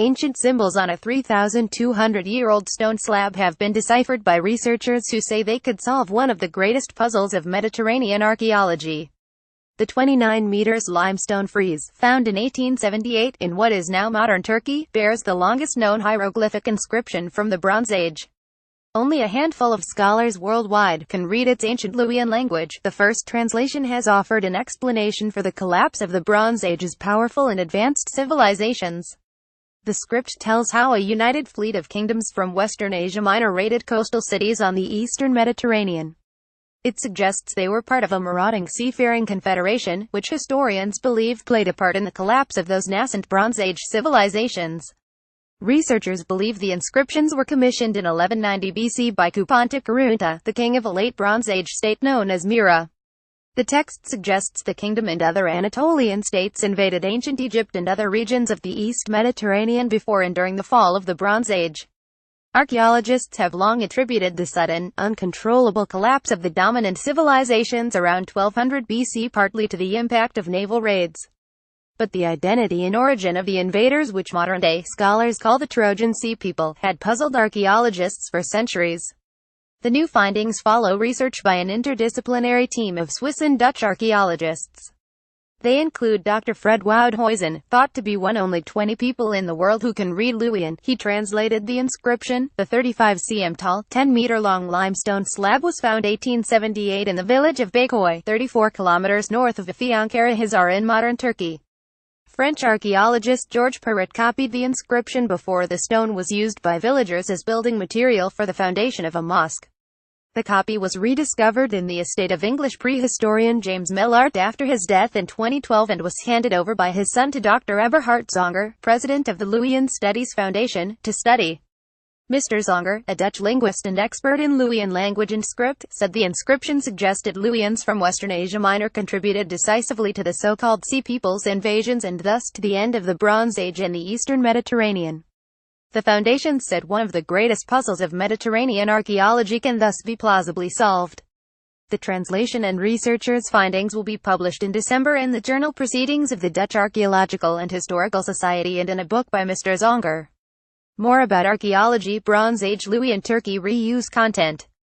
Ancient symbols on a 3,200-year-old stone slab have been deciphered by researchers who say they could solve one of the greatest puzzles of Mediterranean archaeology. The 29 meters limestone frieze, found in 1878 in what is now modern Turkey, bears the longest known hieroglyphic inscription from the Bronze Age. Only a handful of scholars worldwide can read its ancient Luwian language. The first translation has offered an explanation for the collapse of the Bronze Age's powerful and advanced civilizations. The script tells how a united fleet of kingdoms from Western Asia Minor raided coastal cities on the eastern Mediterranean. It suggests they were part of a marauding seafaring confederation, which historians believe played a part in the collapse of those nascent Bronze Age civilizations. Researchers believe the inscriptions were commissioned in 1190 BC by KupantaKurunta, the king of a late Bronze Age state known as Mira. The text suggests the kingdom and other Anatolian states invaded ancient Egypt and other regions of the East Mediterranean before and during the fall of the Bronze Age. Archaeologists have long attributed the sudden, uncontrollable collapse of the dominant civilizations around 1200 BC partly to the impact of naval raids. But the identity and origin of the invaders, which modern-day scholars call the Trojan Sea People, had puzzled archaeologists for centuries. The new findings follow research by an interdisciplinary team of Swiss and Dutch archaeologists. They include Dr. Fred Woudhuizen, thought to be one of only 20 people in the world who can read Luwian. He translated the inscription. The 35 cm tall, 10 meter long limestone slab was found 1878 in the village of Beykoy, 34 kilometers north of Afyonkarahisar in modern Turkey. French archaeologist Georges Perret copied the inscription before the stone was used by villagers as building material for the foundation of a mosque. The copy was rediscovered in the estate of English prehistorian James Millart after his death in 2012 and was handed over by his son to Dr. Eberhard Zonger, president of the Luwian Studies Foundation, to study. Mr. Zonger, a Dutch linguist and expert in Luwian language and script, said the inscription suggested Luwians from Western Asia Minor contributed decisively to the so-called Sea People's invasions and thus to the end of the Bronze Age in the Eastern Mediterranean. The Foundation said one of the greatest puzzles of Mediterranean archaeology can thus be plausibly solved. The translation and researchers' findings will be published in December in the journal Proceedings of the Dutch Archaeological and Historical Society and in a book by Mr. Zonger. More about archaeology, Bronze Age Luwian Turkey reuse content.